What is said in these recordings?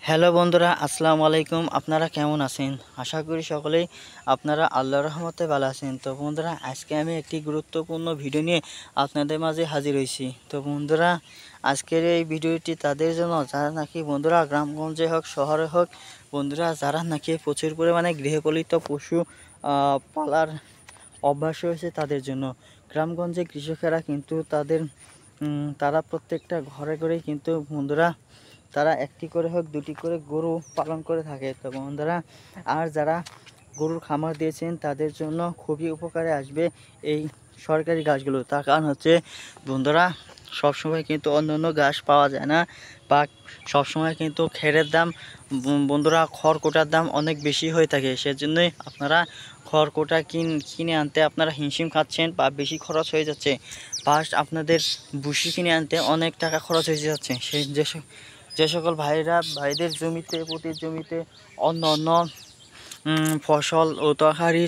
Hello বন্ধুরা, আসসালামু আলাইকুম। আপনারা কেমন আছেন? আশা করি সকলেই আপনারা আল্লাহর রহমতে ভালো আছেন। তো বন্ধুরা, আজকে আমি একটি গুরুত্বপূর্ণ ভিডিও নিয়ে আপনাদের মাঝে হাজির হয়েছি। তো বন্ধুরা, আজকের এই ভিডিওটি তাদের জন্য যারা নাকি বন্ধুরা গ্রামগঞ্জে হোক শহরে হোক, বন্ধুরা যারা নাকি প্রচুর পরিমাণে গৃহপালিত পশু পালার অভ্যাস হয়েছে তাদের জন্য। গ্রামগঞ্জে কৃষকেরা কিন্তু তারা প্রত্যেকটা ঘরে ঘরেই কিন্তু বন্ধুরা তারা একটি করে হোক দুটি করে গরু পালন করে থাকে। তো বন্ধুরা, আর যারা গরুর খামার দিয়েছেন তাদের জন্য খুবই উপকারে আসবে এই সরকারি ঘাসগুলো। তার কারণ হচ্ছে বন্ধুরা, সবসময় কিন্তু অন্য অন্য ঘাস পাওয়া যায় না, বা সবসময় কিন্তু খেরের দাম বন্ধুরা খড়কুটার দাম অনেক বেশি হয়ে থাকে। সেজন্যই আপনারা খড়কুটা কিনে আনতে আপনারা হিমশিম খাচ্ছেন বা বেশি খরচ হয়ে যাচ্ছে। ফার্স্ট আপনাদের ভুসি কিনে আনতে অনেক টাকা খরচ হয়ে যাচ্ছে। সেই যে সকল ভাইদের জমিতে প্রতি জমিতে অন্য অন্য ফসল ও তরকারি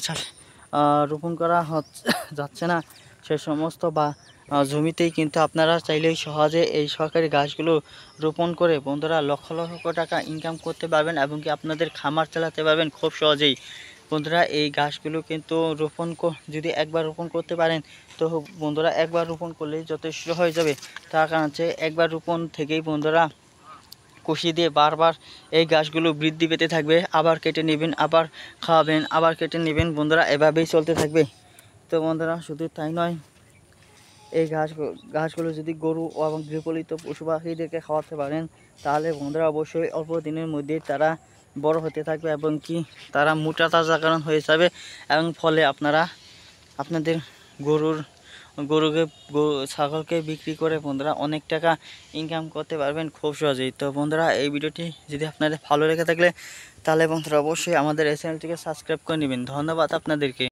রোপণ করা যাচ্ছে না, সে সমস্ত জমিতেই কিন্তু আপনারা চাইলেই সহজে এই সরকারি গাছগুলো রোপণ করে বন্ধুরা লক্ষ লক্ষ টাকা ইনকাম করতে পারবেন এবং কি আপনাদের খামার চালাতে পারবেন খুব সহজেই। বন্ধুরা, এই গাছগুলো কিন্তু যদি একবার রোপণ করতে পারেন, তো বন্ধুরা একবার রোপণ করলেই যথেষ্ট হয়ে যাবে। তার কারণ হচ্ছে একবার রোপণ থেকেই বন্ধুরা কষি দিয়ে বারবার এই গাছগুলো বৃদ্ধি পেতে থাকবে। আবার কেটে নেবেন, আবার খাওয়াবেন, আবার কেটে নেবেন, বন্ধুরা এভাবেই চলতে থাকবে। তো বন্ধুরা, শুধু তাই নয়, এই ঘাসগুলো যদি গরু এবং গৃহপালিত পশু পাখিদেরকে খাওয়াতে পারেন, তাহলে বন্ধুরা অবশ্যই অল্প দিনের মধ্যেই তারা বড় হতে থাকবে এবং কি তারা মোটা তাজাকরণ হয়ে যাবে। এবং ফলে আপনারা আপনাদের গরুকে ছাগলকে বিক্রি করে বন্ধুরা অনেক টাকা ইনকাম করতে পারবেন খুব সহজেই। তো বন্ধুরা, এই ভিডিওটি যদি আপনাদের ভালো লেগে থাকলে তাহলে বন্ধুরা অবশ্যই আমাদের এই চ্যানেলটিকে সাবস্ক্রাইব করে নেবেন। ধন্যবাদ আপনাদেরকে।